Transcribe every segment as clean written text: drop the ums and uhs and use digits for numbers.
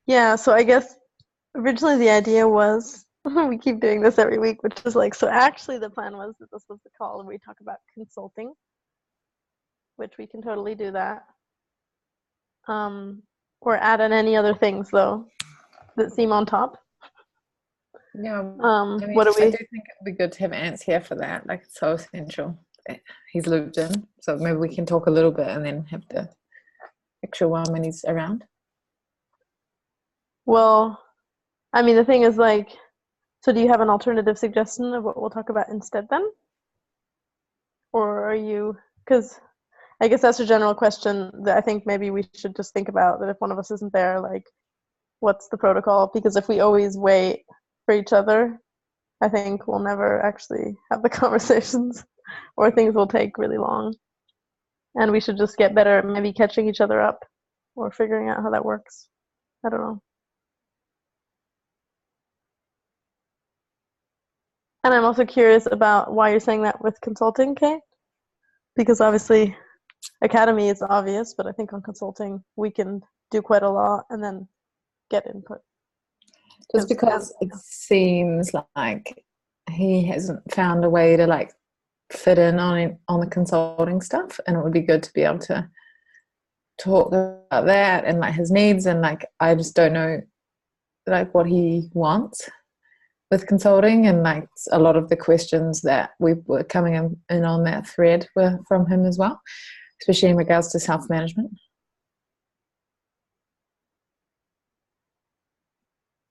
Yeah, so I guess originally the idea was we keep doing this every week, which is like, so actually the plan was that this was the call and we talk about consulting, which we can totally do that. Um, or add in any other things though that seem on top. Yeah, I mean, What do I do we? think it would be good to have Ants here for that. Like, it's so essential. He's looped in, so maybe we can talk a little bit and then have the extra one when he's around. Well, I mean, the thing is like, so do you have an alternative suggestion of what we'll talk about instead then? Or are you, because I guess that's a general question that I think maybe we should just think about that if one of us isn't there, like, what's the protocol? Because if we always wait for each other, I think we'll never actually have the conversations or things will take really long. And we should just get better at maybe catching each other up or figuring out how that works. I don't know. And I'm also curious about why you're saying that with consulting, Kate, because obviously academy is obvious, but I think on consulting we can do quite a lot and then get input. Just Because because it seems like he hasn't found a way to like fit in on the consulting stuff, and it would be good to be able to talk about that and like his needs, and like I just don't know like what he wants with consulting, and like a lot of the questions that we were coming in on that thread were from him as well, especially in regards to self-management.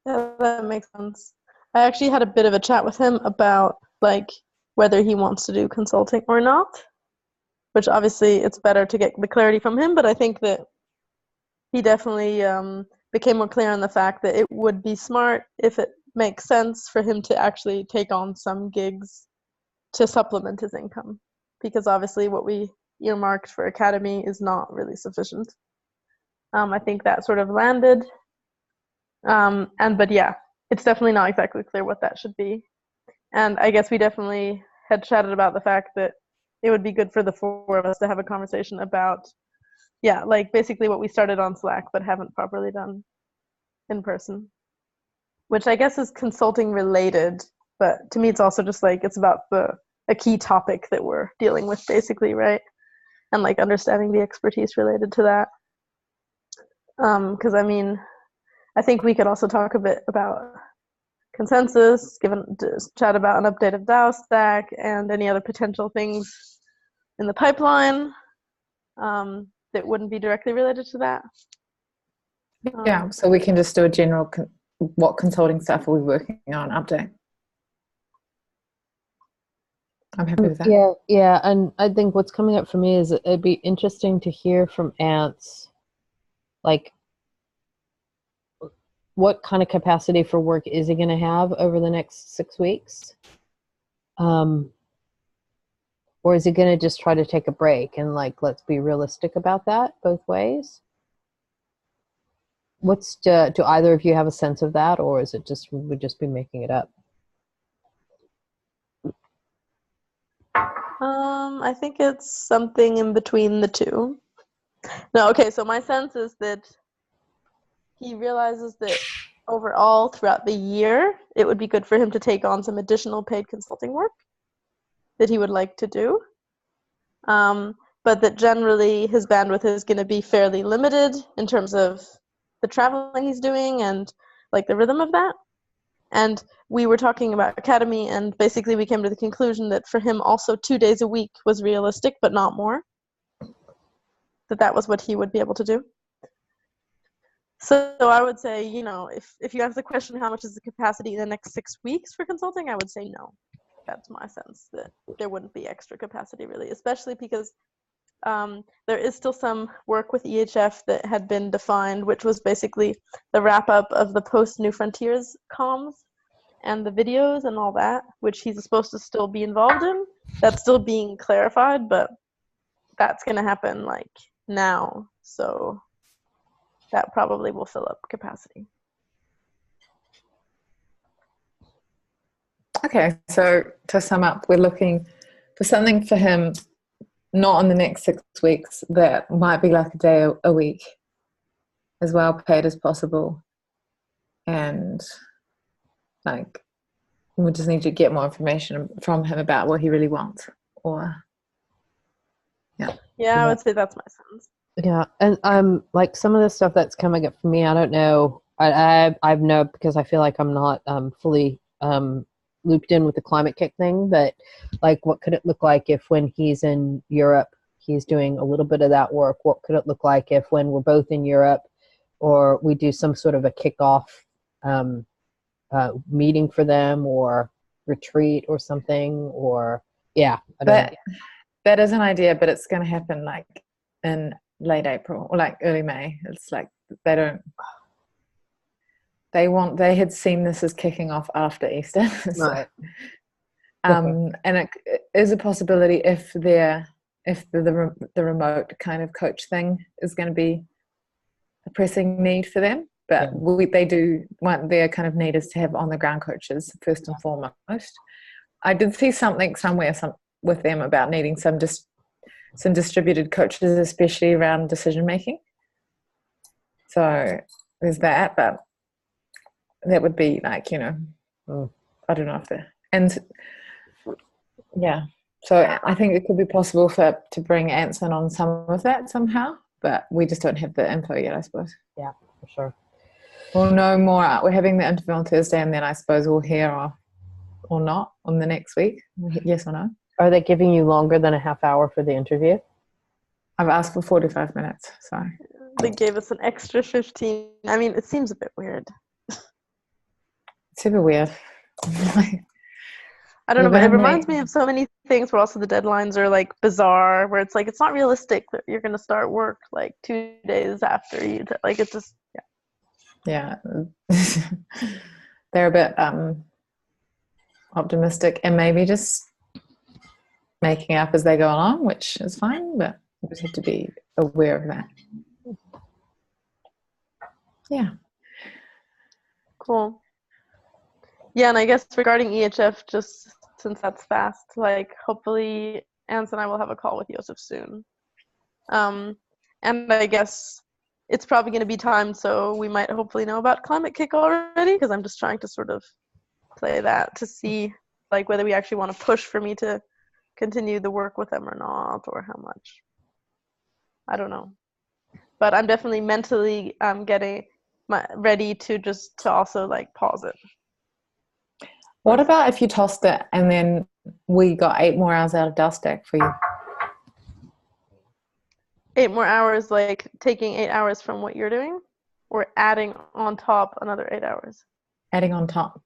yeah, that makes sense. I actually had a bit of a chat with him about like whether he wants to do consulting or not, which obviously it's better to get the clarity from him, but I think that he definitely became more clear on the fact that it would be smart if it makes sense for him to actually take on some gigs to supplement his income, because obviously what we earmarked for academy is not really sufficient. I think that sort of landed, and but yeah, it's definitely not exactly clear what that should be. And I guess we definitely had chatted about the fact that it would be good for the four of us to have a conversation about, yeah, like basically what we started on Slack but haven't properly done in person, which I guess is consulting related, but to me it's also just like it's about the a key topic that we're dealing with basically, right? And like understanding the expertise related to that. Because I mean, I think we could also talk a bit about consensus, given chat about an update of DAO stack and any other potential things in the pipeline that wouldn't be directly related to that. Yeah, so we can just do a general what consulting stuff are we working on update. I'm happy with that. Yeah, yeah, and I think what's coming up for me is it'd be interesting to hear from Ants, like what kind of capacity for work is he going to have over the next 6 weeks? Or is he going to just try to take a break and like let's be realistic about that both ways? Do either of you have a sense of that, or is it just we would just be making it up? I think it's something in between the two. No, okay, so my sense is that he realizes that overall throughout the year, it would be good for him to take on some additional paid consulting work that he would like to do. But that generally his bandwidth is going to be fairly limited in terms of the traveling he's doing and like the rhythm of that. And we were talking about academy, and basically we came to the conclusion that for him also 2 days a week was realistic, but not more. That was what he would be able to do. So I would say, if you ask the question, how much is the capacity in the next 6 weeks for consulting, I would say no. That's my sense, that there wouldn't be extra capacity really, especially because there is still some work with EHF that had been defined, which was basically the wrap up of the post New Frontiers comms and the videos and all that, which he's supposed to still be involved in. That's still being clarified, but that's going to happen like now. So that probably will fill up capacity. Okay, so to sum up, we're looking for something for him not in the next 6 weeks, that might be like a day a week, as well paid as possible, and like we just need to get more information from him about what he really wants. Or Yeah, I would say that's my sense. Yeah, and like some of the stuff that's coming up for me, I don't know. I know because I feel like I'm not fully looped in with the climate kick thing, but like what could it look like if when he's in Europe he's doing a little bit of that work? What could it look like if when we're both in Europe or we do some sort of a kickoff meeting for them or retreat or something? Or I don't know. That is an idea, but it's going to happen like in late April or like early May. It's like they had seen this as kicking off after Easter. So, Right. and it is a possibility if the remote kind of coach thing is going to be a pressing need for them. But they do want their kind of need is to have on the ground coaches first and foremost. I did see something somewhere with them about needing some distributed coaches, especially around decision making. So there's that, but that would be like, I don't know if so I think it could be possible to bring Anson on some of that somehow, but we just don't have the info yet, I suppose. Yeah, for sure. We'll know more. We're having the interview on Thursday, and then I suppose we'll hear or not on the next week. Yes or no. Are they giving you longer than a half hour for the interview? I've asked for 45 minutes, so. They gave us an extra 15. I mean, it seems a bit weird. Super weird. I don't know, but it reminds me of so many things where also the deadlines are like bizarre, where it's like it's not realistic that you're going to start work like 2 days after you like it's just yeah. They're a bit optimistic and maybe just making up as they go along, which is fine, but we just have to be aware of that. Yeah. Cool. Yeah, and I guess regarding EHF, just since that's fast, like hopefully Ans and I will have a call with Joseph soon. And I guess it's probably going to be time, so we might hopefully know about Climate Kick already, because I'm just trying to sort of play that to see like whether we actually want to push for me to continue the work with them or not, or how much. I don't know. But I'm definitely mentally getting ready to also like pause it. What about if you tossed it and then we got 8 more hours out of Dowstack for you? 8 more hours, like taking 8 hours from what you're doing, or adding on top another 8 hours? Adding on top.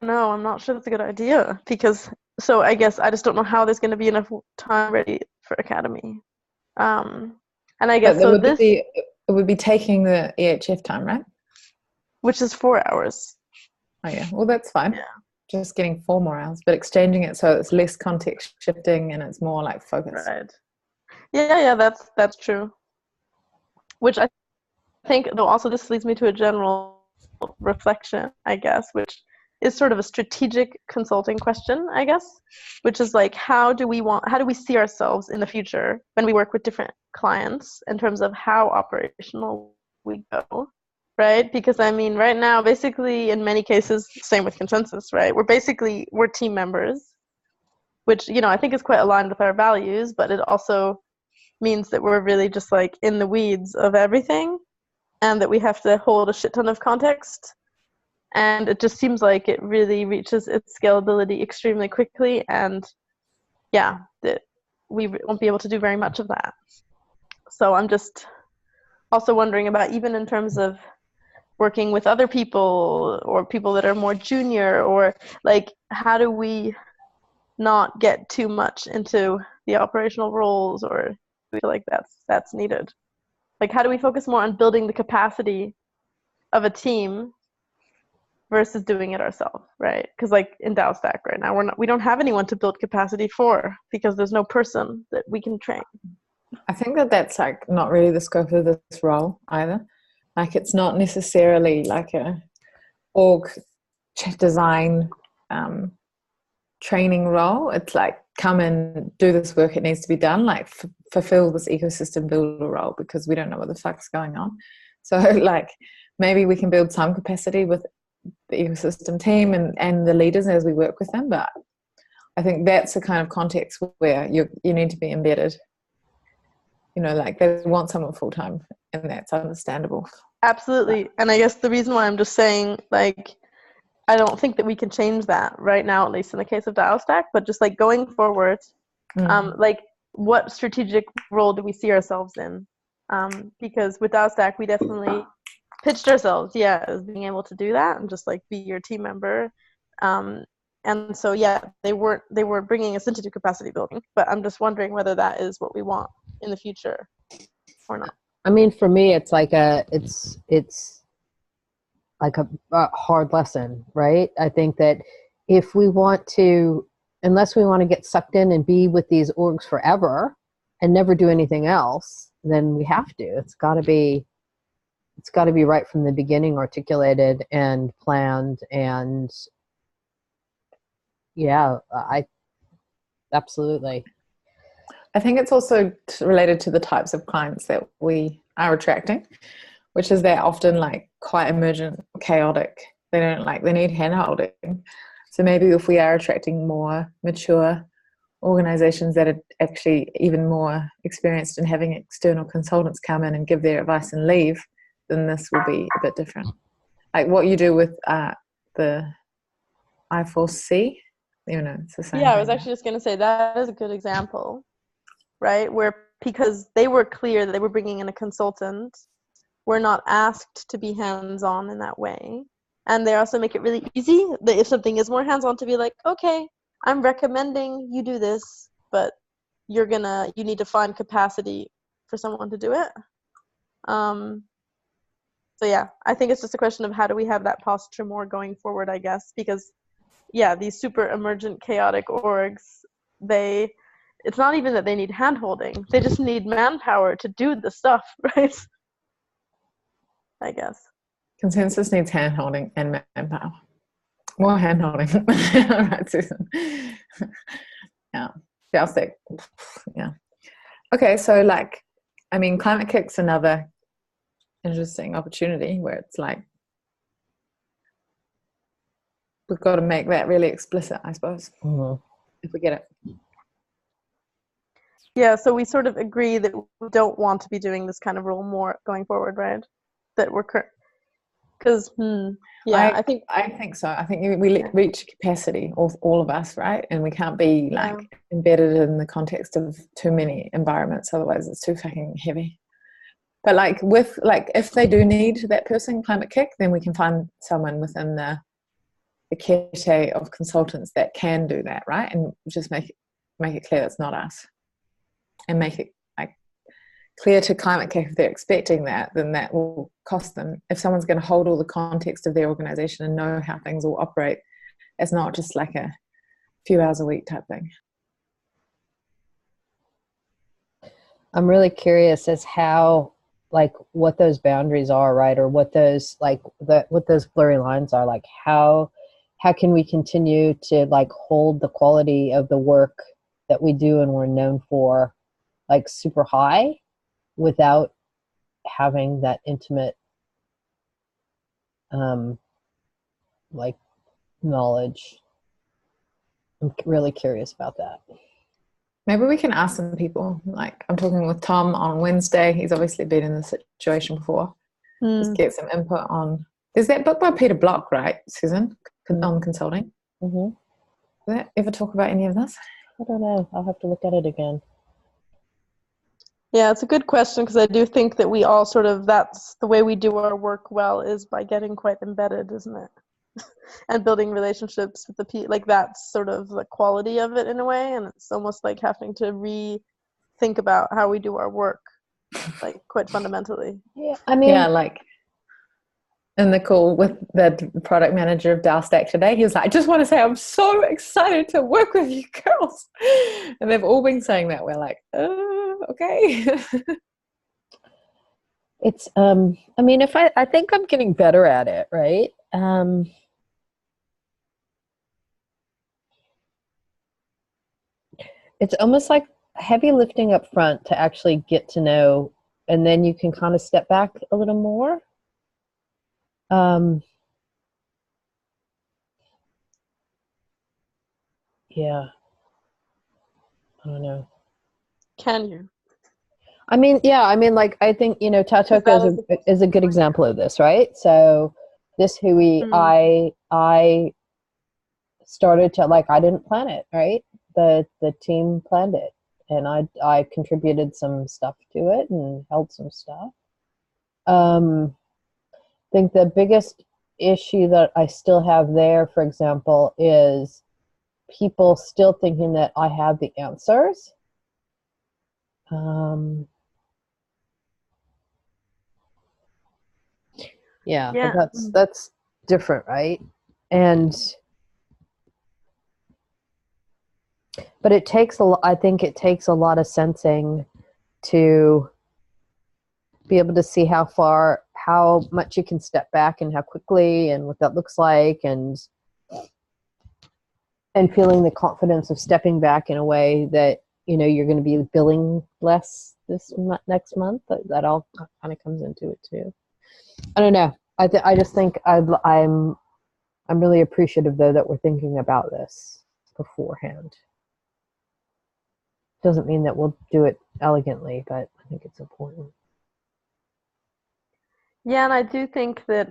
No, I'm not sure that's a good idea, because so I guess I just don't know how there's going to be enough time ready for Academy. And I guess so it would be taking the EHF time, right? Which is 4 hours. Oh yeah, well that's fine. Yeah. Just getting 4 more hours, but exchanging it so it's less context shifting and it's more like focus. Right. Yeah, that's true. Which I think, though, also this leads me to a general reflection, I guess, which is sort of a strategic consulting question, I guess, which is like, how do we see ourselves in the future when we work with different clients in terms of how operational we go, right? Because I mean, right now, basically, in many cases, same with consensus, right? We're team members, which, I think is quite aligned with our values, but it also means that we're really just like in the weeds of everything, and that we have to hold a shit ton of context. And it just seems like it really reaches its scalability extremely quickly, and that we won't be able to do very much of that. So I'm just also wondering about, even in terms of working with other people or people that are more junior, or like, how do we not get too much into the operational roles, or feel like that's needed? Like, how do we focus more on building the capacity of a team versus doing it ourselves, right? Because like in Dowstack right now, we don't have anyone to build capacity for, because there's no person that we can train. I think that's like not really the scope of this role either. Like it's not necessarily like a org design training role. It's like come and do this work, it needs to be done, like fulfill this ecosystem builder role, because we don't know what the fuck's going on. So like maybe we can build some capacity with the ecosystem team and the leaders as we work with them, but I think that's the kind of context where you need to be embedded. You know, like they want someone full-time, and that's understandable. Absolutely. And I guess the reason why I'm just saying, like, I don't think that we can change that right now, at least in the case of DialStack, but just like going forward, like what strategic role do we see ourselves in? Because with DialStack, we definitely pitched ourselves, as being able to do that and just like be your team member. And so, they were bringing us into capacity building, but I'm just wondering whether that is what we want in the future or not. I mean, for me, it's like it's like a hard lesson, right? I think that if we want to, unless we want to get sucked in and be with these orgs forever and never do anything else, then we have to. It's got to be right from the beginning, articulated and planned, and I absolutely. I think it's also related to the types of clients that we are attracting, which is they're often like quite emergent, chaotic. They need hand-holding. So maybe if we are attracting more mature organizations that are actually even more experienced in having external consultants come in and give their advice and leave, then this will be a bit different. Like what you do with the I4C, it's the same. Yeah, I was actually just going to say that is a good example, right? Where because they were clear that they were bringing in a consultant, we're not asked to be hands-on in that way. And they also make it really easy that if something is more hands-on to be like, okay, I'm recommending you do this, but you need to find capacity for someone to do it. So I think it's just a question of how do we have that posture more going forward, I guess, because these super emergent chaotic orgs, it's not even that they need hand-holding, they just need manpower to do the stuff, right? I guess. Consensus needs hand-holding and manpower. More hand-holding. Right, Susan? Yeah. Fantastic. Yeah. Okay, so Climate Kick's another interesting opportunity where it's like we've got to make that really explicit, I suppose, if we get it. Yeah, so we sort of agree that we don't want to be doing this kind of role more going forward, right? That we're because I think so. I think we reach capacity, all of us, right? And we can't be embedded in the context of too many environments, otherwise it's too fucking heavy. But if they do need that person, Climate Kick, then we can find someone within the kete of consultants that can do that, right? And just make it clear it's not us, and make it clear to Climate Kick if they're expecting that, then that will cost them. If someone's going to hold all the context of their organization and know how things will operate, it's not just like a few hours a week type thing. I'm really curious as how, what those boundaries are, right? Or what those, what those blurry lines are, how can we continue to hold the quality of the work that we do and we're known for super high without having that intimate knowledge. I'm really curious about that. Maybe we can ask some people. I'm talking with Tom on Wednesday. He's obviously been in this situation before. Just get some input on. There's that book by Peter Block, right, Susan, on consulting. Mm-hmm. Did that ever talk about any of this? I don't know. I'll have to look at it again. Yeah, it's a good question, because I do think that we all that's the way we do our work well, is by getting quite embedded, isn't it? And building relationships with the people. That's sort of the quality of it in a way, and it's almost like having to rethink about how we do our work, quite fundamentally. Yeah, I mean... Yeah, in the call with the product manager of DialStack today, he was like, I just want to say I'm so excited to work with you girls. And they've all been saying that. We're like, okay. It's, I mean, I think I'm getting better at it, right? it's almost like heavy lifting up front to actually get to know, and then you can kind of step back a little more. Yeah, I don't know. Can you? I mean, yeah, I mean, like, I think, you know, Tatoka is a good example of this, right? So this Hui, I started to, like, I didn't plan it, right? The team planned it, and I contributed some stuff to it and held some stuff. I think the biggest issue that I still have there, for example, is people still thinking that I have the answers. Yeah, Yeah. but that's different, right? But it takes I think it takes a lot of sensing to be able to see how much you can step back and how quickly and what that looks like, and feeling the confidence of stepping back in a way that, you know, you're going to be billing less this next month. That all kind of comes into it too. I don't know. I just think I'm really appreciative, though, that we're thinking about this beforehand. Doesn't mean that we'll do it elegantly, but I think it's important. Yeah, and I do think that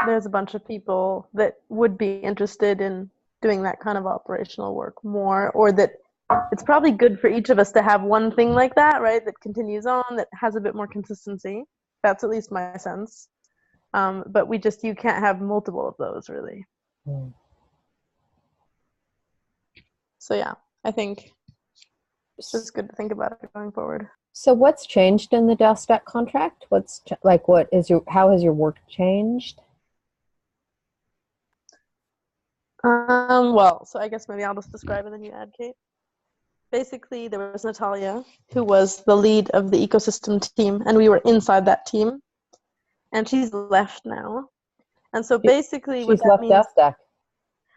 there's a bunch of people that would be interested in doing that kind of operational work more, or that it's probably good for each of us to have one thing like that, right, that continues on, that has a bit more consistency. That's at least my sense. But you can't have multiple of those, really. So yeah, I think it's just good to think about it going forward. So what's changed in the DAO-Stack contract? How has your work changed? Well, so I guess maybe I'll just describe and then you add, Kate. Basically, there was Natalia, who was the lead of the ecosystem team, and we were inside that team. And she's left now. And so basically she's left DAO-Stack.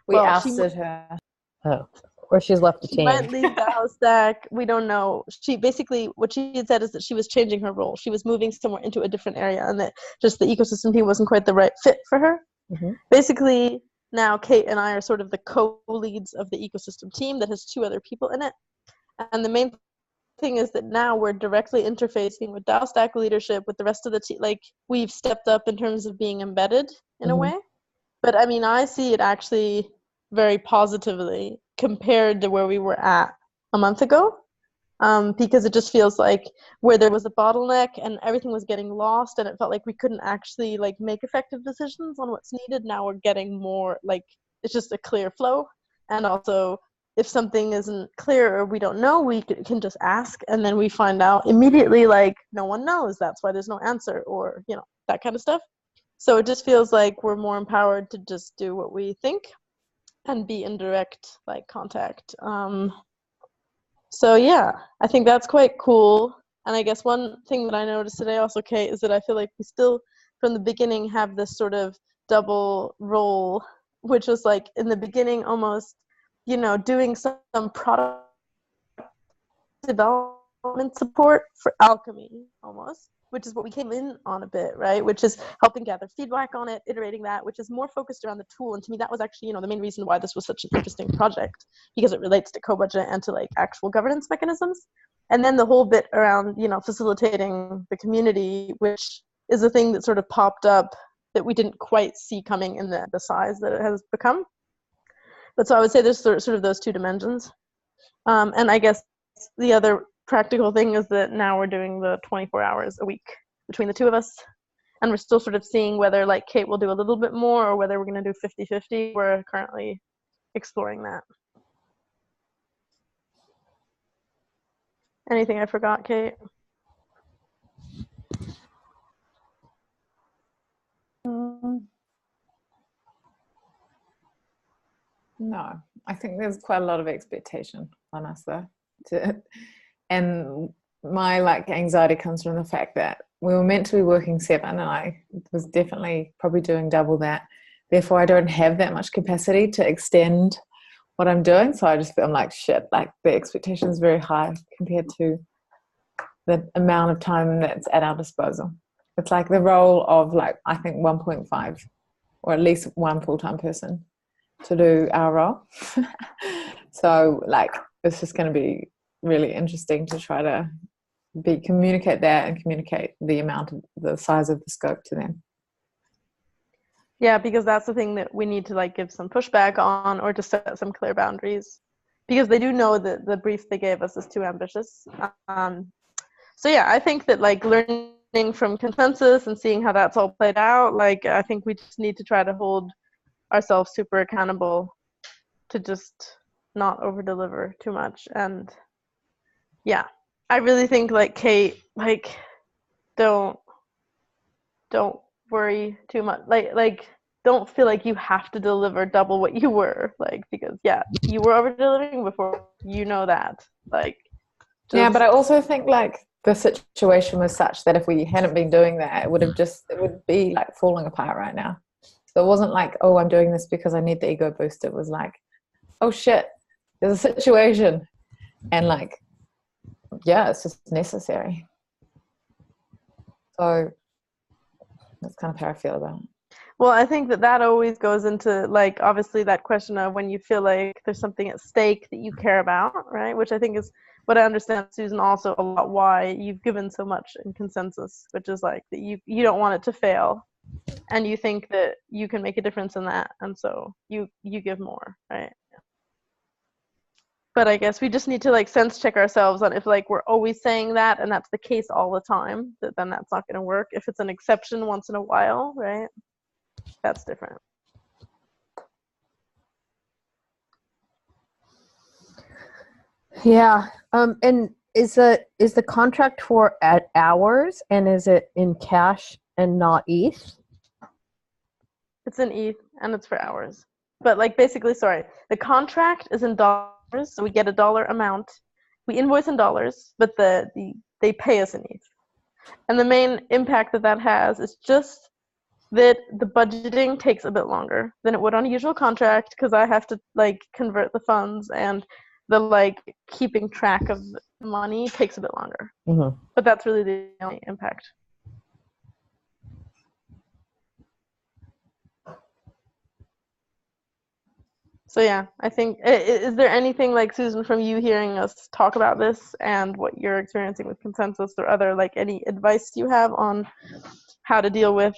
We ousted her. Oh. Or she's left the team. She might leave the house stack. We don't know. She basically, what she had said is that she was changing her role. She was moving somewhere into a different area, and that just the ecosystem team wasn't quite the right fit for her. Mm-hmm. Basically, now Kate and I are sort of the co-leads of the ecosystem team that has 2 other people in it. And the main thing is that now we're directly interfacing with DAO Stack leadership, with the rest of the team. Like, we've stepped up in terms of being embedded in a way. But I mean, I see it actually very positively compared to where we were at a month ago, because it just feels like where there was a bottleneck and everything was getting lost and it felt like we couldn't actually like make effective decisions on what's needed. Now we're getting more like it's just a clear flow, and also if something isn't clear or we don't know, we can just ask, and then we find out immediately, like, no one knows, that's why there's no answer, or you know, that kind of stuff. So it just feels like we're more empowered to just do what we think and be in direct like contact. So yeah, I think that's quite cool. And I guess one thing that I noticed today also, Kate, is that I feel like we still from the beginning have this sort of double role, which was like in the beginning almost, you know, doing some product development support for Alchemy almost, which is what we came in on a bit, right? Which is helping gather feedback on it, iterating that, which is more focused around the tool. And to me, that was actually, you know, the main reason why this was such an interesting project, because it relates to co-budget and to like actual governance mechanisms. And then the whole bit around, you know, facilitating the community, which is a thing that sort of popped up that we didn't quite see coming in the size that it has become. But so I would say there's sort of those 2 dimensions. And I guess the other practical thing is that now we're doing the 24 hours a week between the 2 of us, and we're still sort of seeing whether like Kate will do a little bit more or whether we're going to do 50-50. We're currently exploring that. Anything I forgot, Kate? No, I think there's quite a lot of expectation on us though. And my like anxiety comes from the fact that we were meant to be working 7 and I was definitely probably doing double that. Therefore, I don't have that much capacity to extend what I'm doing. So I just feel I'm like, shit, like the expectation is very high compared to the amount of time that's at our disposal. It's like the role of like, I think 1.5 or at least one full-time person to do our role. So like, it's just going to be really interesting to try to communicate that and communicate the size of the scope to them. Yeah, because that's the thing that we need to like give some pushback on, or to set some clear boundaries, because they do know that the brief they gave us is too ambitious. So yeah, I think that like learning from consensus and seeing how that's all played out, like I think we just need to try to hold ourselves super accountable to just not over deliver too much. And yeah, I really think like Kate, like don't worry too much, like don't feel like you have to deliver double what you were, like, because yeah, you were over delivering before, you know that, like yeah, but I also think like the situation was such that if we hadn't been doing that, it would be like falling apart right now. So it wasn't like, oh, I'm doing this because I need the ego boost. It was like, oh shit, there's a situation, and like, yeah, it's just necessary. So that's kind of how I feel about it. Well, I think that always goes into like obviously that question of when you feel like there's something at stake that you care about, right? Which I think is what I understand, Susan, also a lot why you've given so much in consensus, which is like that you don't want it to fail, and you think that you can make a difference in that, and so you give more, right? But I guess we just need to like sense check ourselves on if like we're always saying that and that's the case all the time, that then that's not going to work. If it's an exception once in a while, right? That's different. Yeah. And is the contract for at hours, and is it in cash and not ETH? It's in ETH and it's for hours. But like basically, sorry, the contract is in dollars, so we get a dollar amount. We invoice in dollars, but they pay us in ETH. And the main impact that has is just that the budgeting takes a bit longer than it would on a usual contract, because I have to like convert the funds, and the like keeping track of the money takes a bit longer. Mm-hmm. But that's really the only impact. So yeah, I think, is there anything like, Susan, from you hearing us talk about this and what you're experiencing with consensus, or other like any advice you have on how to deal with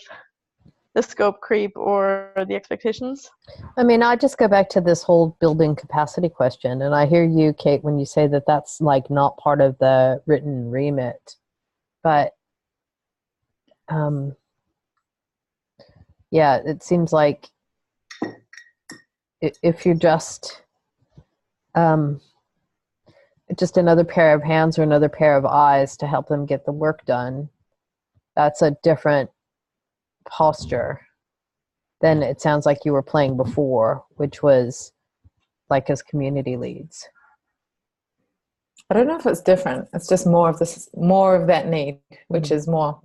the scope creep or the expectations? I mean, I just go back to this whole building capacity question, and I hear you, Kate, when you say that that's like not part of the written remit, but yeah, it seems like if you're just another pair of hands or another pair of eyes to help them get the work done, that's a different posture than it sounds like you were playing before, which was like as community leads. I don't know if it's different. It's just more of that need, which is more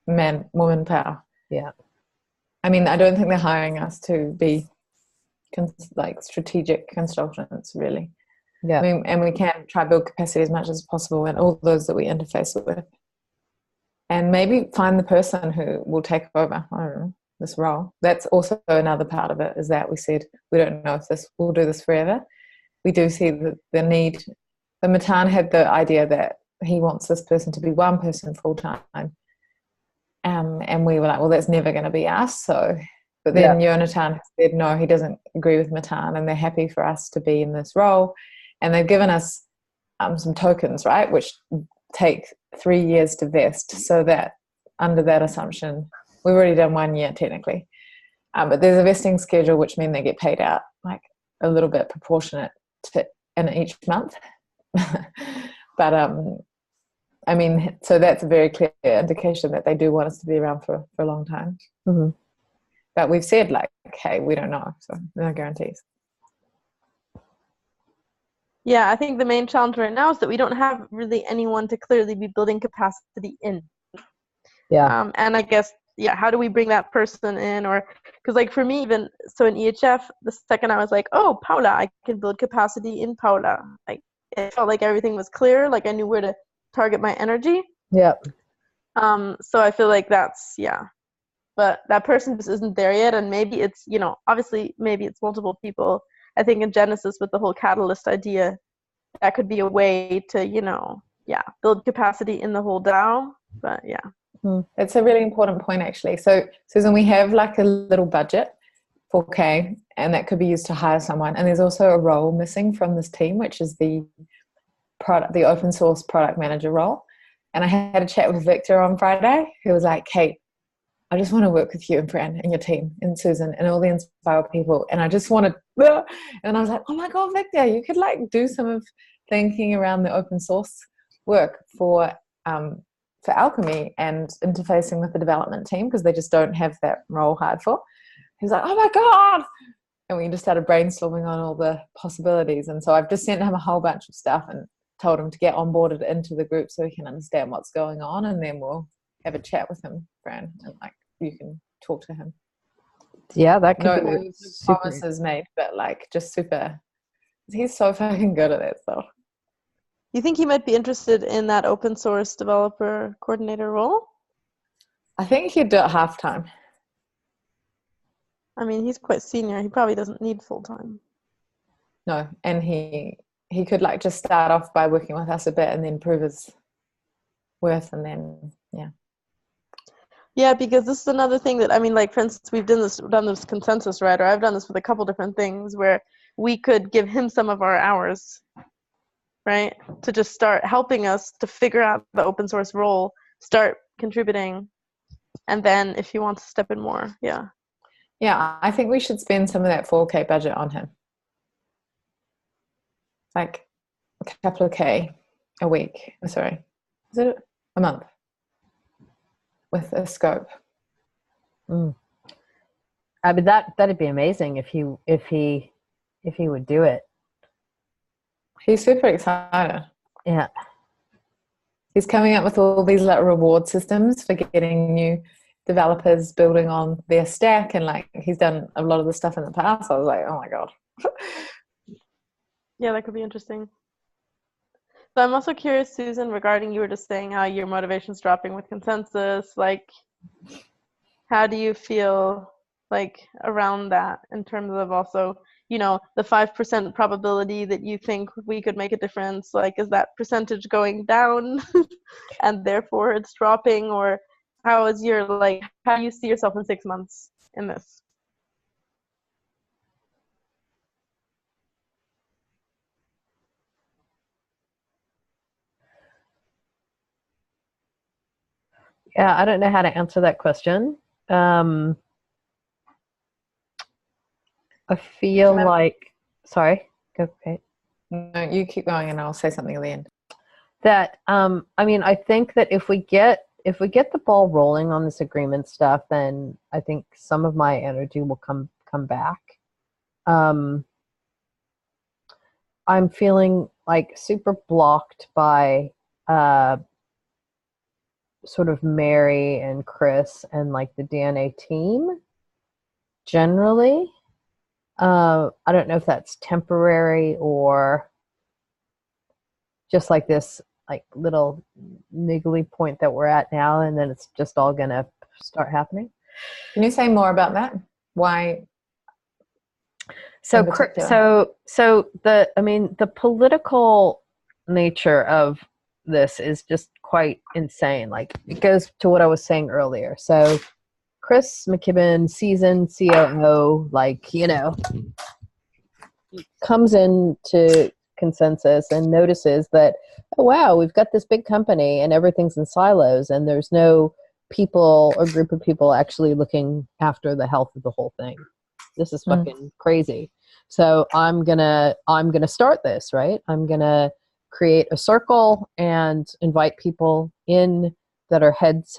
woman power. Yeah. I mean, I don't think they're hiring us to be like strategic consultants, really. Yeah. I mean, and we can try to build capacity as much as possible in all those that we interface with, and maybe find the person who will take over, I don't know, this role. That's also another part of it, is that we said we don't know if we'll do this forever. We do see the need. The Matan had the idea that he wants this person to be one person full time, and we were like, well, that's never going to be us. So, but then Jonathan said no, he doesn't agree with Matan, and they're happy for us to be in this role, and they've given us some tokens, right, which take 3 years to vest. So that under that assumption, we've already done 1 year technically, but there's a vesting schedule, which means they get paid out like a little bit proportionate in each month. But I mean, so that's a very clear indication that they do want us to be around for a long time. Mm-hmm. But we've said like, hey, we don't know, so no guarantees. Yeah, I think the main challenge right now is that we don't have really anyone to clearly be building capacity in. Yeah. And I guess yeah, how do we bring that person in? Or because like for me, even so in EHF, the second I was like, oh, Paula, I can build capacity in Paula. Like it felt like everything was clear. Like I knew where to target my energy. Yep. So I feel like that's, yeah, but that person just isn't there yet. And maybe it's, you know, obviously maybe it's multiple people. I think in Genesis with the whole catalyst idea, that could be a way to, you know, yeah, build capacity in the whole DAO. But yeah. It's a really important point, actually. So, Susan, we have like a little budget, 4K, and that could be used to hire someone. And there's also a role missing from this team, which is the open source product manager role. And I had a chat with Victor on Friday, who was like, Kate, I just want to work with you and Fran and your team and Susan and all the Inspire people. And I just wanted, and I was like, oh my God, Victor, you could like do some of thinking around the open source work for Alchemy and interfacing with the development team, because they just don't have that role hired for. He's like, oh my God. And we just started brainstorming on all the possibilities. And so I've just sent him a whole bunch of stuff and told him to get onboarded into the group so he can understand what's going on. And then we'll have a chat with him, Fran, and like you can talk to him. Yeah, that could No be promises made, but like just super. He's so fucking good at that stuff. You think he might be interested in that open source developer coordinator role? I think he'd do it half-time. I mean, he's quite senior. He probably doesn't need full-time. No, and he could like just start off by working with us a bit and then prove his worth, and then Yeah, because this is another thing that, I mean, like for instance, we've done this consensus, right? Or I've done this with a couple different things where we could give him some of our hours, right? To just start helping us to figure out the open source role, start contributing, and then if he wants to step in more, yeah. Yeah, I think we should spend some of that 4K budget on him. Like a couple of K a week. Sorry. Is it a month? With a scope. I mean, that'd be amazing if he would do it. He's super excited. Yeah. He's coming up with all these like reward systems for getting new developers building on their stack, and like he's done a lot of the stuff in the past. I was like, oh my God. Yeah, that could be interesting. So I'm also curious, Susan, regarding you were just saying how your motivation's dropping with consensus. Like, how do you feel like around that in terms of also, you know, the 5% probability that you think we could make a difference? Like, is that percentage going down and therefore it's dropping? Or how is your, like, how do you see yourself in 6 months in this? Yeah, I don't know how to answer that question. I feel like, sorry, go ahead. No, you keep going and I'll say something at the end. That I mean, I think that if we get the ball rolling on this agreement stuff, then I think some of my energy will come back. I'm feeling like super blocked by sort of Mary and Chris and like the DNA team generally. I don't know if that's temporary or just like this like little niggly point that we're at now, and then it's just all gonna start happening. Can you say more about that? Why? So the political nature of this is just quite insane. Like it goes to what I was saying earlier. So Chris McKibben, seasoned COO, like, you know, comes into consensus and notices that, oh wow, we've got this big company and everything's in silos and there's no people or group of people actually looking after the health of the whole thing. This is fucking crazy. So I'm gonna start this, right? I'm gonna create a circle and invite people in that are heads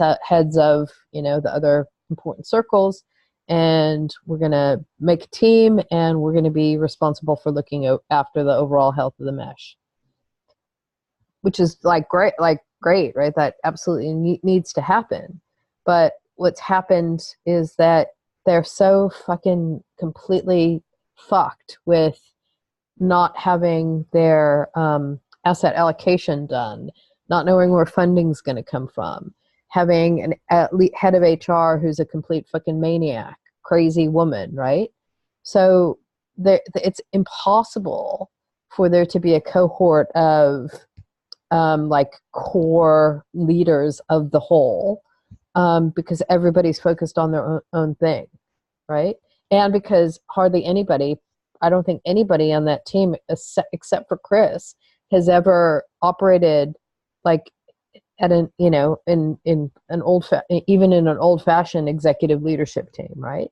of, you know, the other important circles, and we're gonna make a team and we're gonna be responsible for looking after the overall health of the mesh, which is like great, right? That absolutely needs to happen. But what's happened is that they're so fucking completely fucked with not having their asset allocation done, not knowing where funding's going to come from, having an head of HR who's a complete fucking maniac, crazy woman, right? So it's impossible for there to be a cohort of like core leaders of the whole, because everybody's focused on their own thing, right? And because hardly anybody, I don't think anybody on that team, except for Chris, has ever operated like at an, you know, in an even in an old-fashioned executive leadership team, right?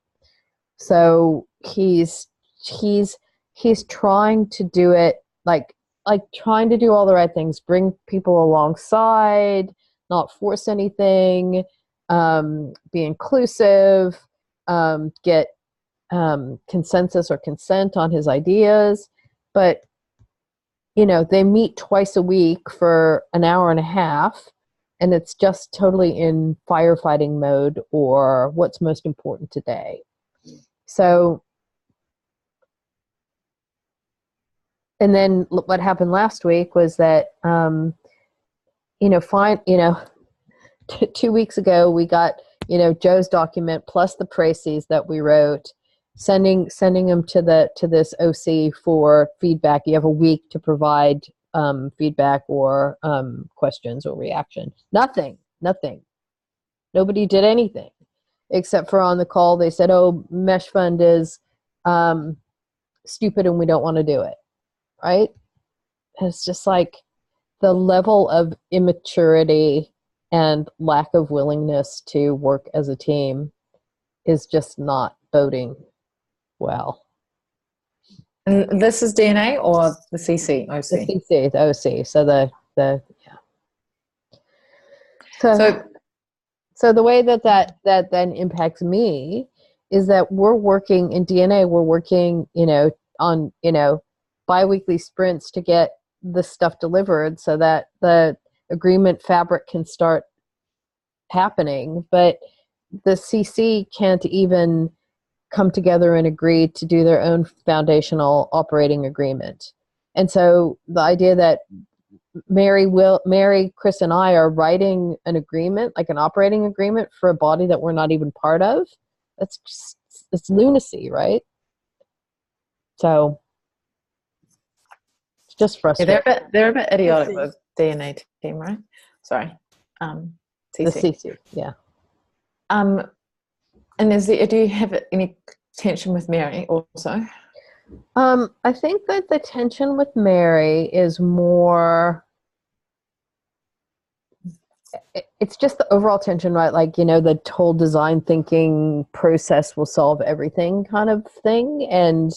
So he's trying to do it like trying to do all the right things, bring people alongside, not force anything, be inclusive, get consensus or consent on his ideas. But, you know, they meet twice a week for an hour and a half, and it's just totally in firefighting mode or what's most important today. So, and then what happened last week was that, you know, 2 weeks ago we got, you know, Joe's document plus the précis that we wrote, sending them to this OC for feedback. You have a week to provide feedback or questions or reaction. Nothing. Nobody did anything except for on the call they said, "Oh, mesh fund is stupid and we don't want to do it." Right? And it's just like the level of immaturity and lack of willingness to work as a team is just not boding well. And this is DNA or the CC, OC? The CC, the OC. So So the way that then impacts me is that we're working in DNA, we're working, you know, on, you know, biweekly sprints to get this stuff delivered so that the agreement fabric can start happening. But the CC can't even come together and agree to do their own foundational operating agreement. And so the idea that Mary, Chris, and I are writing an agreement, like an operating agreement for a body that we're not even part of, it's lunacy, right? So it's just frustrating. Yeah, they're a bit idiotic with DNA team, right? Sorry. CC. The CC, yeah. And do you have any tension with Mary also? I think that the tension with Mary is more, it's just the overall tension, right? Like, you know, the whole design thinking process will solve everything kind of thing. And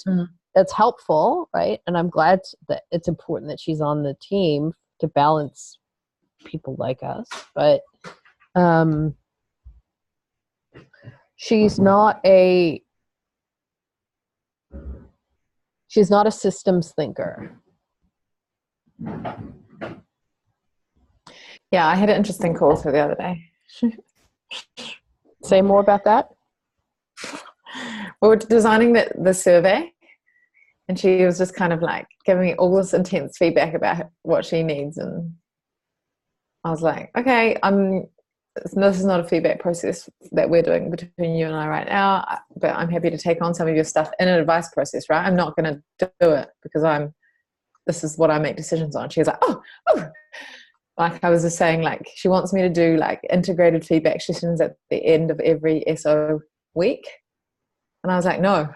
that's helpful, right? And I'm glad that it's important that she's on the team to balance people like us. But she's not a systems thinker. Yeah, I had an interesting call with her the other day. Say more about that. We were designing the survey, and she was just kind of like giving me all this intense feedback about what she needs, and I was like, okay, this is not a feedback process that we're doing between you and I right now, but I'm happy to take on some of your stuff in an advice process, right? I'm not going to do it because this is what I make decisions on. She was like, oh, like I was just saying, like she wants me to do like integrated feedback sessions at the end of every SO week. And I was like, no,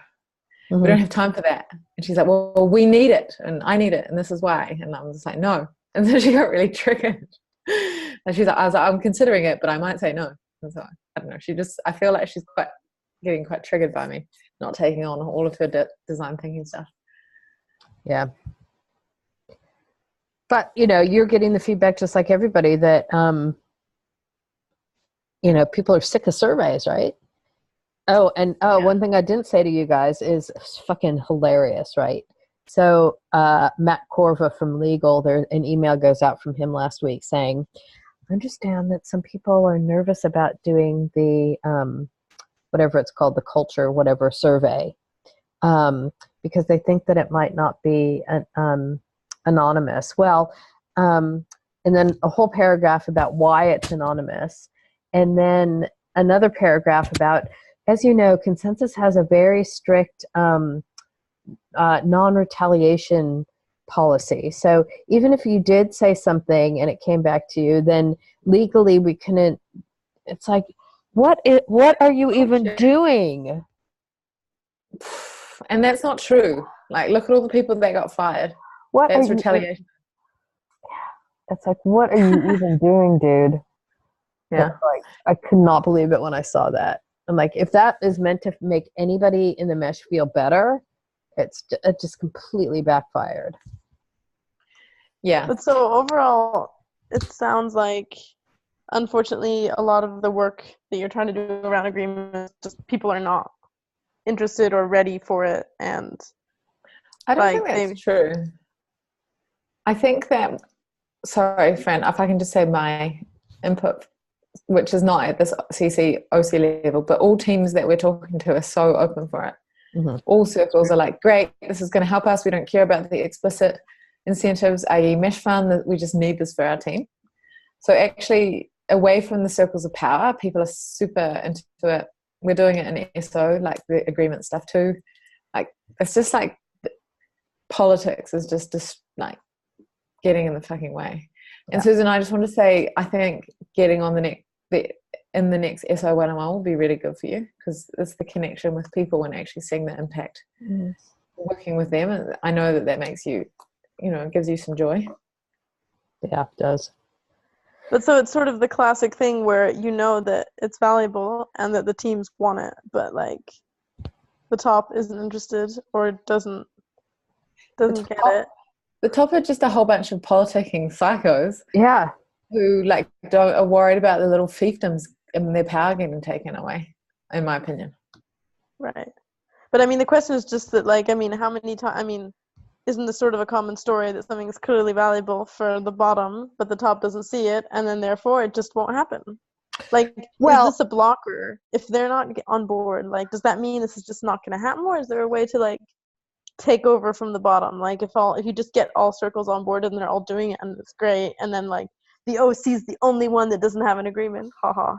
we don't have time for that. And she's like, well, we need it and I need it and this is why. And I was just like, no. And then she got really triggered. And I was like, I'm considering it, but I might say no. And so I don't know. I feel like she's getting quite triggered by me not taking on all of her design thinking stuff. Yeah. But, you know, you're getting the feedback just like everybody that, you know, people are sick of surveys, right? Oh, and one thing I didn't say to you guys is fucking hilarious, right? So Matt Corva from Legal, an email goes out from him last week saying, understand that some people are nervous about doing the whatever it's called, the culture whatever survey, because they think that it might not be anonymous. Well, and then a whole paragraph about why it's anonymous, and then another paragraph about, as you know, Consensus has a very strict non-retaliation policy. So even if you did say something and it came back to you, then legally we couldn't. It's like, what are you even doing? And that's not true. Like, look at all the people that got fired. That's retaliation. It's like, what are you even doing, dude? Yeah. Like, I could not believe it when I saw that. I'm like, if that is meant to make anybody in the mesh feel better, it just completely backfired. Yeah. But so overall, it sounds like, unfortunately, a lot of the work that you're trying to do around agreements, just people are not interested or ready for it, and I don't think that's true. I think that, sorry, friend, if I can just say my input, which is not at this OC level, but all teams that we're talking to are so open for it. Mm-hmm. All circles are like, great, this is going to help us. We don't care about the explicit incentives, i.e. mesh fund. We just need this for our team. So actually, away from the circles of power, people are super into it. We're doing it in SO, like the agreement stuff too. Like, it's just like politics is just like getting in the fucking way. And Susan, I just want to say, I think getting on the next SO 101 will be really good for you, because it's the connection with people and actually seeing the impact, working with them. And I know that makes you, it gives you some joy. Yeah, it does. But so it's sort of the classic thing where you know that it's valuable and that the teams want it, but like the top isn't interested or doesn't get it. The top are just a whole bunch of politicking psychos. Yeah. Who are worried about the little fiefdoms and their power getting taken away, in my opinion. Right. But I mean, the question is just that, like, I mean, how many times, I mean, isn't this sort of a common story that something is clearly valuable for the bottom, but the top doesn't see it, and then therefore it just won't happen? Like, is this a blocker? If they're not on board, like, does that mean this is just not going to happen, or is there a way to, like, take over from the bottom? Like, if you just get all circles on board and they're all doing it and it's great, and then, like, the OC is the only one that doesn't have an agreement, haha.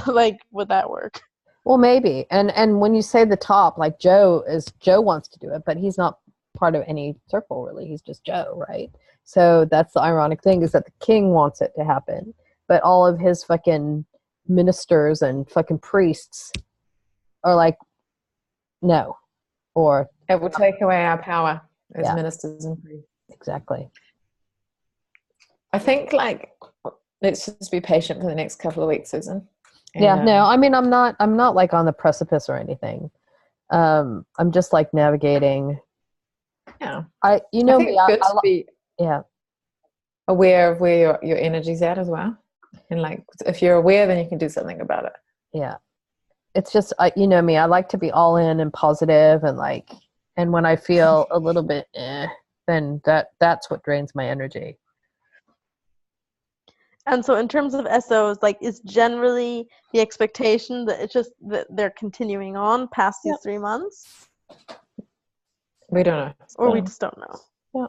Like, would that work? Well, maybe. And when you say the top, like Joe wants to do it, but he's not part of any circle really. He's just Joe, right? So that's the ironic thing, is that the king wants it to happen, but all of his fucking ministers and fucking priests are like, no. Or it will take away our power as ministers and priests. Exactly. I think, like, let's just be patient for the next couple of weeks, Susan. And, no, I mean, I'm not like on the precipice or anything. I'm just like navigating. Yeah. I think it's good to be aware of where your energy's at as well. And like, if you're aware, then you can do something about it. Yeah. It's just, you know me, I like to be all in and positive, and like, and when I feel a little bit then that's what drains my energy. And so in terms of SOs, like, is generally the expectation that it's just that they're continuing on past these 3 months? We don't know. Or we just don't know. Yeah.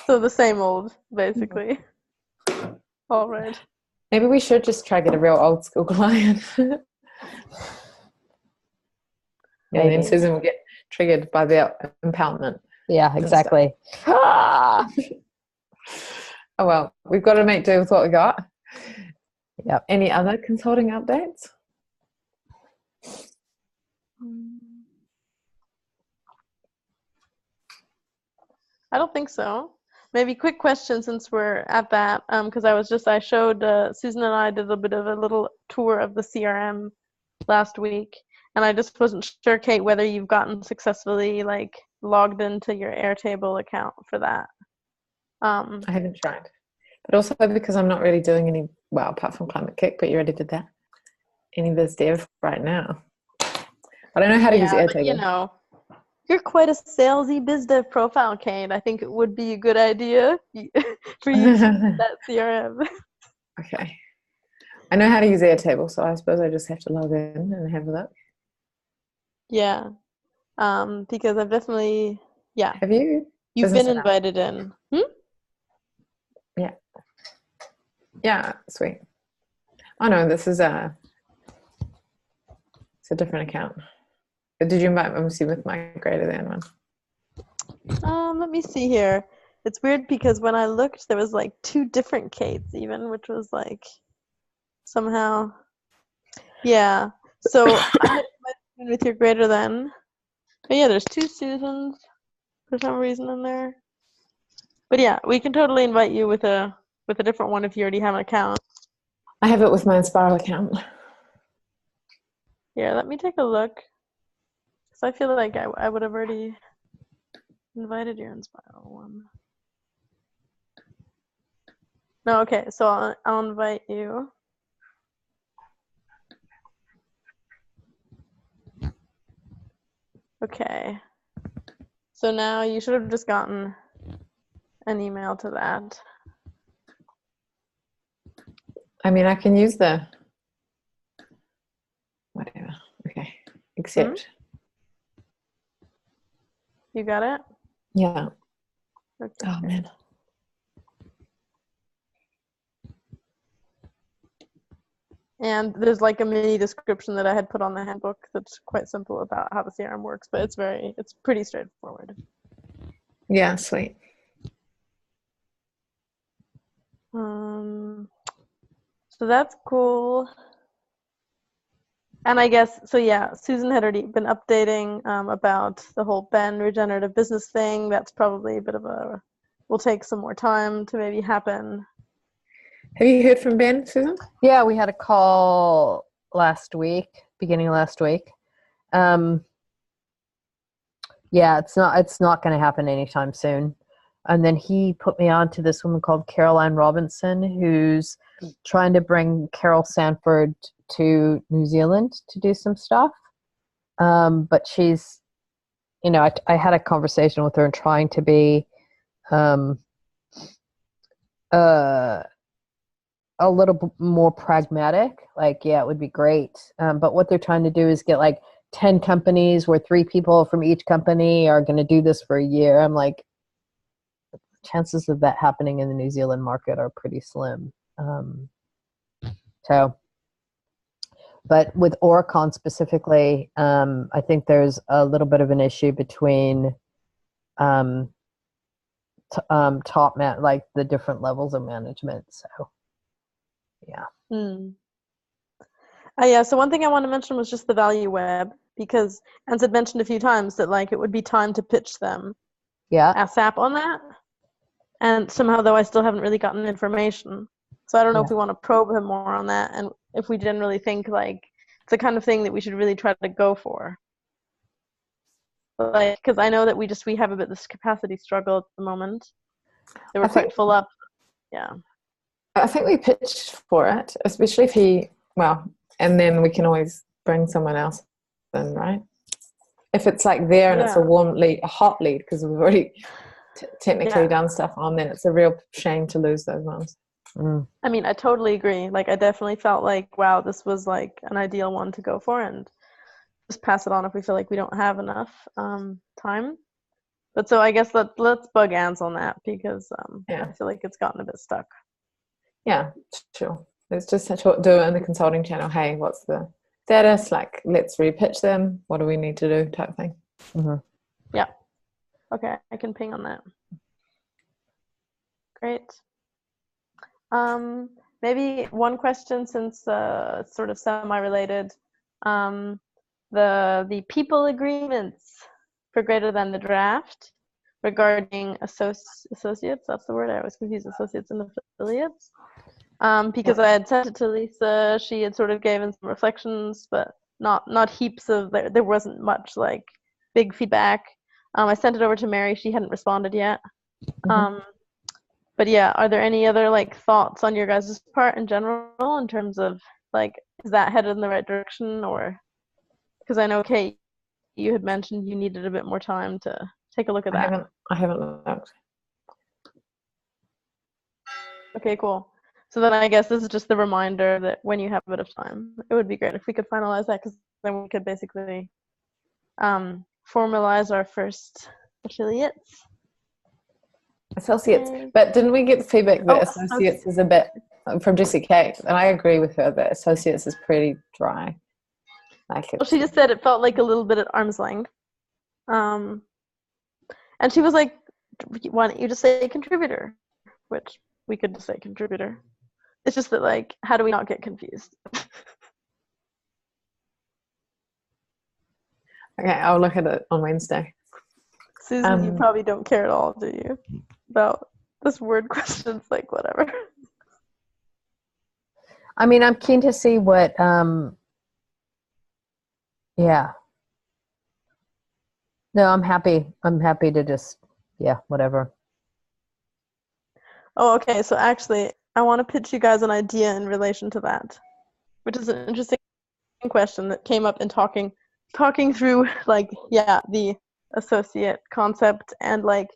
So the same old, basically. All right. Maybe we should just try to get a real old school client. And then Susan will get triggered by the empowerment. Yeah, exactly. Oh, well, we've got to make do with what we got. Yep. Any other consulting updates? I don't think so. Maybe quick question since we're at that, because I showed Susan and I did a bit of a little tour of the CRM last week, and I just wasn't sure, Kate, whether you've gotten successfully like logged into your Airtable account for that. I haven't tried, but also because I'm not really doing any, well, apart from Climate Kick, but you already did that, any biz dev right now. I don't know how to use Airtable. But, you know, You're quite a salesy biz dev profile, Kate. I think it would be a good idea for you to use that CRM. Okay. I know how to use Airtable, so I suppose I just have to log in and have a look. Yeah. Because I've definitely, yeah. Have you? You've Business been account? invited in. Yeah. Yeah, sweet. Oh no, this is it's a different account. But did you invite me with my greater than one? Let me see here. It's weird because when I looked, there was like 2 different Kates even, which was like somehow, yeah. So I had invited with your greater than. But yeah, there's 2 Susans for some reason in there. But yeah, we can totally invite you with a different one if you already have an account. I have it with my Inspiral account. Yeah, let me take a look. Because I feel like I would have already invited your Inspiral one. No, okay, so I'll invite you. Okay. So now you should have just gotten an email to that. I mean, I can use the whatever. Okay. Accept. You got it? Yeah. Okay. Oh man. And there's like a mini description that I had put on the handbook that's quite simple about how the CRM works, but it's pretty straightforward. Yeah, sweet. So that's cool. And I guess, so yeah, Susan had already been updating about the whole Ben regenerative business thing. That's probably a bit of will take some more time to maybe happen. Have you heard from Ben, Susan? Yeah, we had a call beginning of last week. Yeah, it's not going to happen anytime soon. And then he put me on to this woman called Caroline Robinson, who's trying to bring Carol Sanford to New Zealand to do some stuff. But she's, I had a conversation with her and trying to be a little more pragmatic. Like, yeah, it would be great. But what they're trying to do is get like 10 companies where 3 people from each company are going to do this for a year. I'm like, chances of that happening in the New Zealand market are pretty slim. But with Oricon specifically, I think there's a little bit of an issue between like the different levels of management. So, yeah. Yeah, so one thing I want to mention was just the value web, because Anne's had mentioned a few times that like it would be time to pitch them ASAP on that. And somehow, though, I still haven't really gotten information. So I don't know if we want to probe him more on that, and if we generally think like it's the kind of thing that we should really try to go for. Like, because I know that we have a bit of this capacity struggle at the moment. They were quite full up. Yeah. I think we pitched for it, especially if and then we can always bring someone else in, right? If it's like there and it's a warm lead, a hot lead, because we've already technically done stuff on, then it's a real shame to lose those ones. I mean, I totally agree. Like, I definitely felt like, wow, this was like an ideal one to go for, and just pass it on if we feel like we don't have enough time. But so I guess let's bug Anne's on that, because I feel like it's gotten a bit stuck. Yeah, sure. Let's just do it in the consulting channel. Hey, what's the status? Like, let's repitch them. What do we need to do? Type thing. Yeah. Okay, I can ping on that. Great. Maybe one question, since it's sort of semi-related. The people agreements for greater than the draft regarding associates. That's the word. I always confuse associates and affiliates. Because I had sent it to Lisa. She had sort of given some reflections, but not heaps of. There wasn't much like big feedback. I sent it over to Mary. She hadn't responded yet. But yeah, are there any other like thoughts on your guys' part in general in terms of like, is that headed in the right direction? Or because I know Kate, you had mentioned you needed a bit more time to take a look at that. I haven't looked. Okay, cool. So then I guess this is just the reminder that when you have a bit of time, it would be great if we could finalize that, because then we could basically formalize our first affiliates. Associates. But didn't we get the feedback that associates is a bit, from Jessie Kate, and I agree with her that associates is pretty dry. Well, she just said it felt like a little bit at arm's length. And she was like, why don't you just say contributor? Which we could just say contributor. It's just that, like, how do we not get confused? Okay, I'll look at it on Wednesday. Susan, you probably don't care at all, do you? About this word questions, like, whatever. I mean, I'm keen to see what, yeah. No, I'm happy. I'm happy to just, yeah, whatever. Oh, okay. So actually, I want to pitch you guys an idea in relation to that, which is an interesting question that came up in talking through, like, yeah, the associate concept and, like,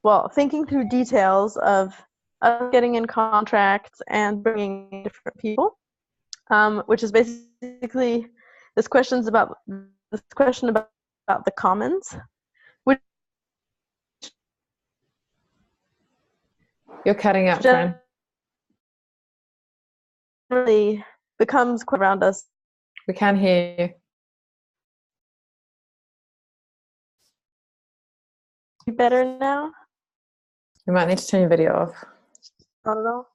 well, thinking through details of getting in contracts and bringing different people, which is basically this question about the commons, which you're cutting out, friend. Really becomes quite around us. We can't hear you. Better now? You might need to turn your video off. I don't know.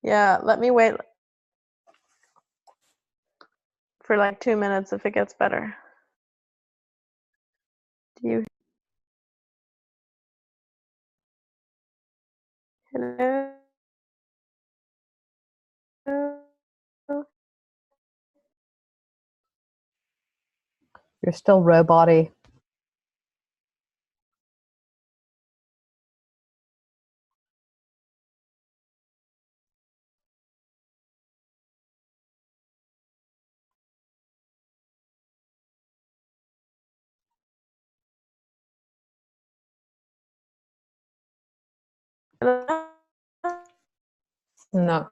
Yeah, let me wait for like 2 minutes if it gets better. Do you? Hello? You're still robot-y. Hello? No.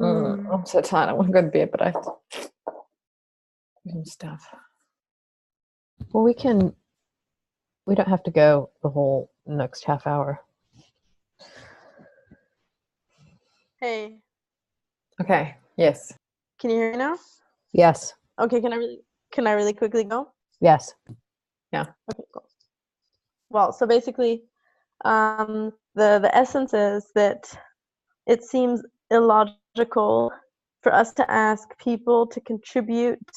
I'm so tired. I want to go to bed, but I have to do some stuff. Well, we don't have to go the whole next half hour. Hey. Okay. Yes. Can you hear me now? Yes. Okay, can I really quickly go? Yes. Yeah. Okay, cool. Well, so basically, the essence is that it seems illogical for us to ask people to contribute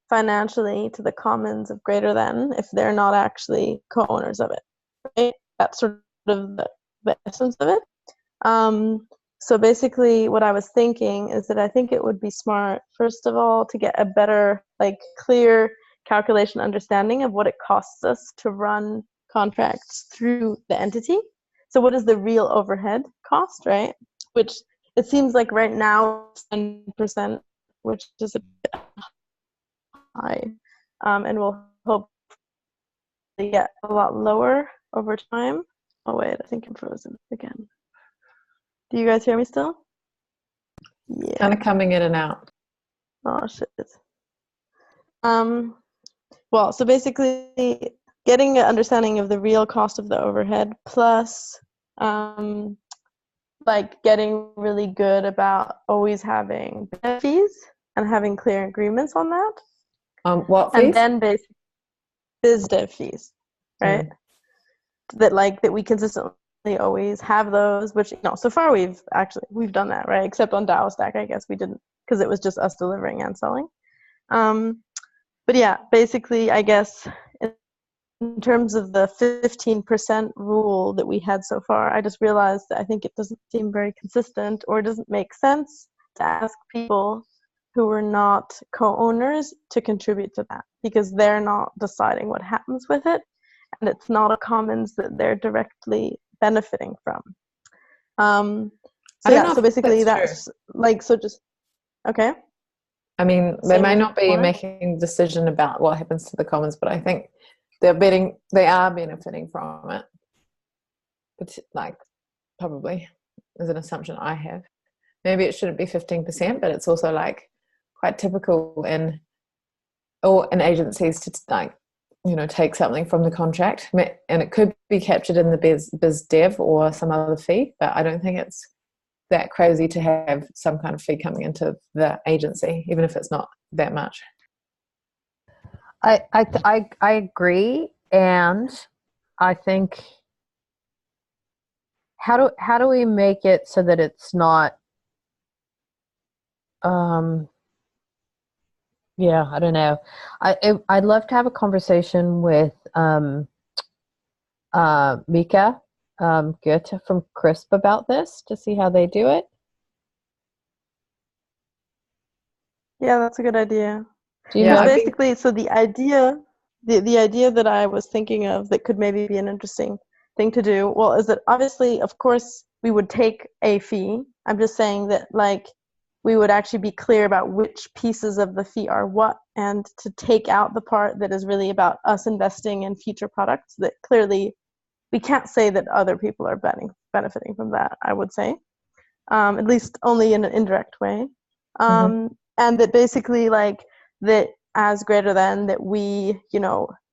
financially to the commons of greater than if they're not actually co-owners of it, right? That's sort of the essence of it. So basically what I was thinking is that I think it would be smart, first of all, to get a better, like, clear calculation understanding of what it costs us to run contracts through the entity. So what is the real overhead cost, right? Which it seems like right now 10%, which is a bit high, and we'll hopefully get a lot lower over time. Oh wait, I think I'm frozen again. Do you guys hear me still? Yeah. Kind of coming in and out. Oh shit. Well, so basically getting an understanding of the real cost of the overhead plus like getting really good about always having fees and having clear agreements on that. What fees? And then basically biz dev fees, right? That we consistently always have those, which, so far we've done that, right? Except on DAO Stack, I guess we didn't, because it was just us delivering and selling. But yeah, basically, I guess in terms of the 15% rule that we had so far, I just realized that I think it doesn't seem very consistent, or it doesn't make sense to ask people who are not co-owners to contribute to that, because they're not deciding what happens with it, and it's not a commons that they're directly benefiting from. So I don't yeah, know so if basically that's that's like, so just, okay. I mean, they Same may as not be before. making a decision about what happens to the commons, but I think they are benefiting from it. But like, probably is an assumption I have. Maybe it shouldn't be 15%, but it's also like quite typical in agencies to like, take something from the contract, and it could be captured in the biz dev or some other fee, but I don't think it's that crazy to have some kind of fee coming into the agency, even if it's not that much. I agree, and I think how do we make it so that it's not yeah, I don't know. I'd love to have a conversation with Mika Goethe from CRISP about this to see how they do it. Yeah, that's a good idea. Do you Yeah, Because know? basically, so the idea that I was thinking of that could maybe be an interesting thing to do, well, is that obviously, of course, we would take a fee. I'm just saying that, like, we would actually be clear about which pieces of the fee are what, and to take out the part that is really about us investing in future products that clearly we can't say that other people are benefiting from that, I would say, at least only in an indirect way. And that basically, like, that as greater than that we,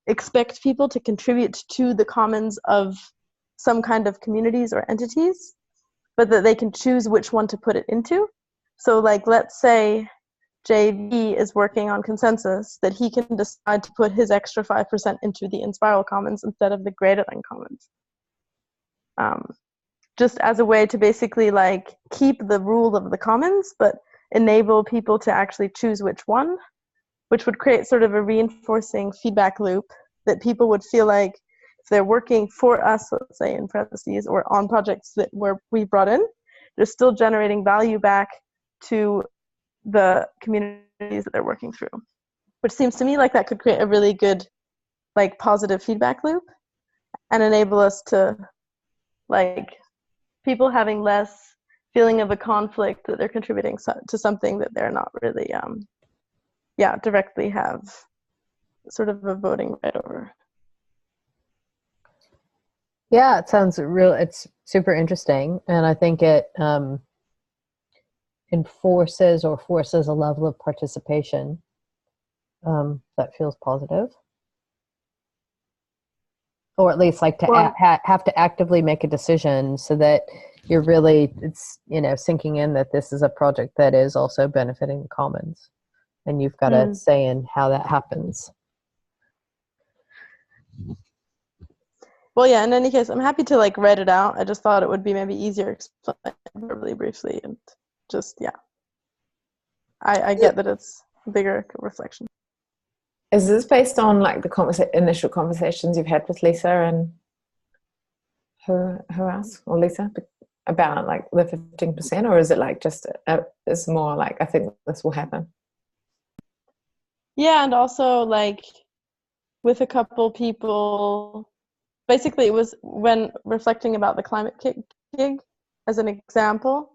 expect people to contribute to the commons of some kind of communities or entities, but that they can choose which one to put it into. So, like, let's say JV is working on consensus, that he can decide to put his extra 5% into the Inspiral Commons instead of the greater than commons. Just as a way to basically, like, keep the rule of the commons, but enable people to actually choose which one, which would create sort of a reinforcing feedback loop that people would feel like if they're working for us, let's say in parentheses, or on projects that we brought in, they're still generating value back to the communities that they're working through, which seems to me like that could create a really good, like, positive feedback loop and enable us to, like, people having less feeling of a conflict that they're contributing to something that they're not really directly have sort of a voting right over. Yeah, it sounds real. It's super interesting, and I think it forces a level of participation that feels positive, or at least like to have to actively make a decision so that you're really sinking in that this is a project that is also benefiting the commons, and you've got a say in how that happens. Well, yeah, in any case, I'm happy to, like, write it out. I just thought it would be maybe easier to explain really briefly, and just, yeah. I get that it's a bigger reflection. Is this based on like the initial conversations you've had with Lisa and who else, or Lisa, about like the 15%, or is it like just it's more like I think this will happen? Yeah, and also, like, with a couple people, basically it was when reflecting about the climate gig as an example,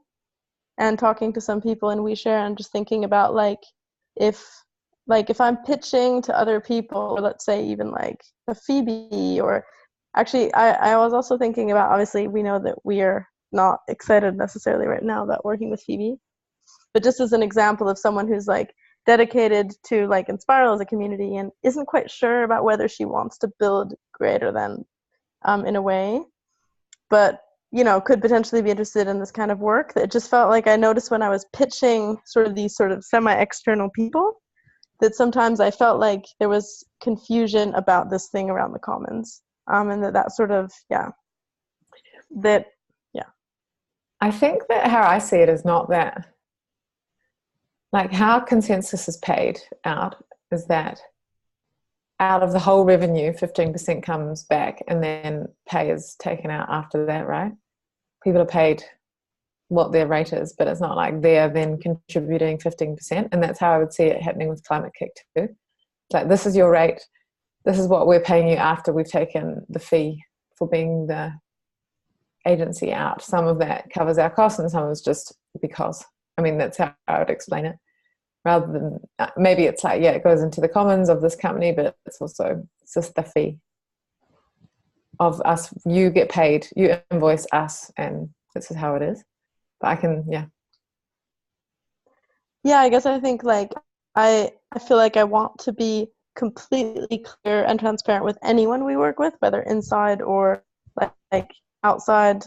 and talking to some people in WeShare, and just thinking about, like, if I'm pitching to other people, or let's say even like a Phoebe, or actually I was also thinking about, obviously we know that we are not excited necessarily right now about working with Phoebe, but just as an example of someone who's, like, dedicated to, like, Inspiral as a community and isn't quite sure about whether she wants to build greater than in a way, but could potentially be interested in this kind of work. That just felt like I noticed when I was pitching sort of these sort of semi-external people, that sometimes I felt like there was confusion about this thing around the commons, and that sort of, I think that how I see it is not that, like, how consensus is paid out is that out of the whole revenue, 15% comes back, and then pay is taken out after that, right? People are paid what their rate is, but it's not like they're then contributing 15%. And that's how I would see it happening with Climate Kick too. It's like, this is your rate, this is what we're paying you after we've taken the fee for being the agency out. Some of that covers our costs and some is just because. I mean, that's how I would explain it. Rather than, maybe it's like, yeah, it goes into the commons of this company, but it's just the fee of us. You get paid, you invoice us, and this is how it is. But I can, yeah. Yeah, I guess I think like I feel like I want to be completely clear and transparent with anyone we work with, whether inside or like outside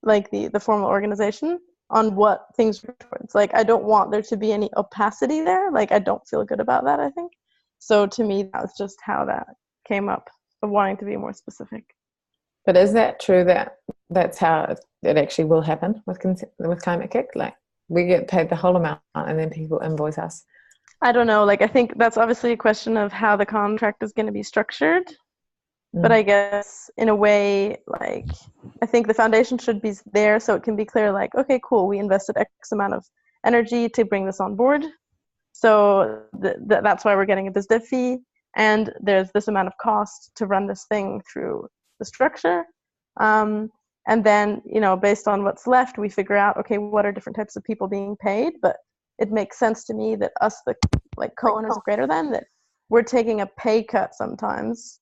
like the formal organization, on what things work towards. Like I don't want there to be any opacity there. Like I don't feel good about that, I think. So to me that was just how that came up, of wanting to be more specific. But is that true that that's how it actually will happen with Climate Kick? Like we get paid the whole amount and then people invoice us? I don't know. Like I think that's obviously a question of how the contract is going to be structured. But I guess in a way, like I think the foundation should be there so it can be clear, like, okay, cool, we invested X amount of energy to bring this on board. So that's why we're getting a BizDev fee. And there's this amount of cost to run this thing through the structure. And then, you know, based on what's left, we figure out, okay, what are different types of people being paid? But it makes sense to me that us, the like co-owners of Greater Than, that we're taking a pay cut sometimes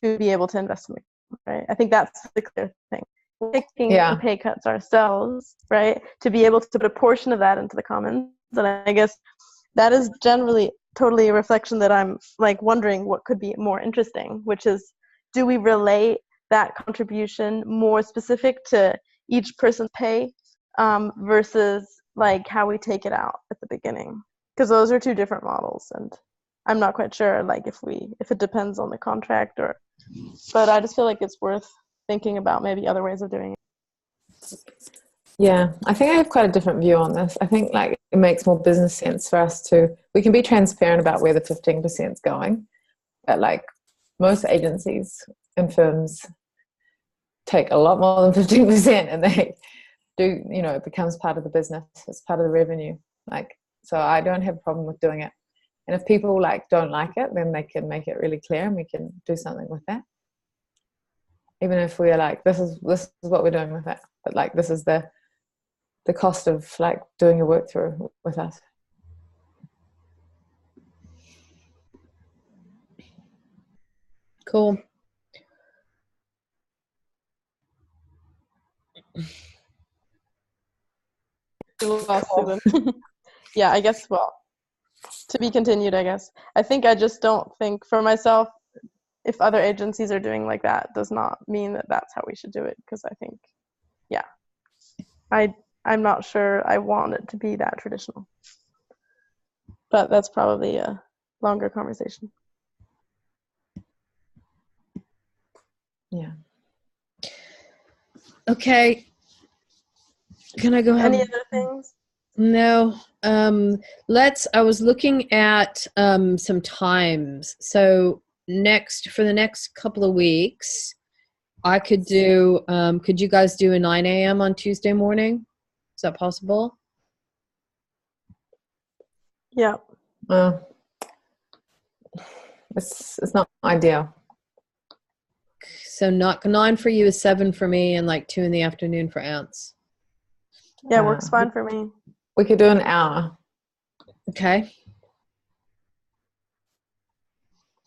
to be able to invest in the, right? I think that's the clear thing. We're taking pay cuts ourselves, right, to be able to put a portion of that into the commons. And I guess that is generally totally a reflection that I'm like wondering what could be more interesting, which is, do we relate that contribution more specific to each person's pay versus like how we take it out at the beginning? Because those are two different models, and I'm not quite sure, like if it depends on the contract but I just feel like it's worth thinking about maybe other ways of doing it. Yeah, I think I have quite a different view on this. I think like it makes more business sense for us we can be transparent about where the 15% is going, but like most agencies and firms take a lot more than 15% and they do, you know, it becomes part of the business. It's part of the revenue. Like, so I don't have a problem with doing it. And if people like don't like it, then they can make it really clear and we can do something with that. Even if we're like, this is what we're doing with it, but like this is the cost of like doing your work through with us. Cool. Cool. Yeah, I guess, well, to be continued, I guess. I think I just don't think, for myself, if other agencies are doing like that, does not mean that that's how we should do it. Because I think, yeah, I'm not sure I want it to be that traditional. But that's probably a longer conversation. Yeah. Okay. Can I go ahead? Any other things? No. I was looking at some times. So for the next couple of weeks, I could do, could you guys do a 9 a.m. on Tuesday morning? Is that possible? Yeah. It's not ideal. So not 9 for you is 7 for me, and like 2 in the afternoon for Ants. Yeah, works fine for me. We could do an hour. Okay.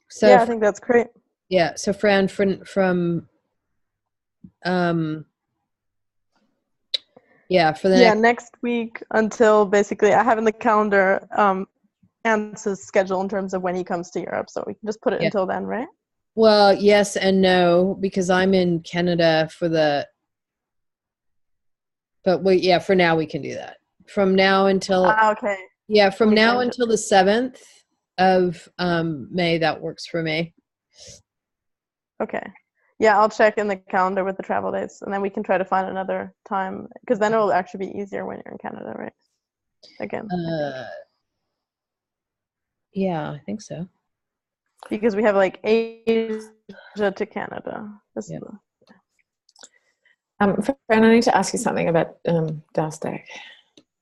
So yeah, I think that's great. Yeah. So Fran, from next week until basically I have in the calendar Ance's schedule in terms of when he comes to Europe, so we can just put it until then, right? Well, yes and no, because I'm in Canada for now we can do that. From now until okay. Yeah, from now until the 7th of May, that works for me. Okay. Yeah, I'll check in the calendar with the travel dates, and then we can try to find another time, because then it will actually be easier when you're in Canada, right? Again. Yeah, I think so. Because we have like Asia to Canada. Yeah. Fran, I need to ask you something about DASDAQ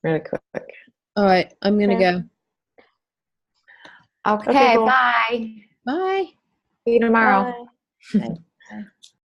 really quick. All right, I'm going to go. Okay, cool. Bye. Bye. See you tomorrow. Bye.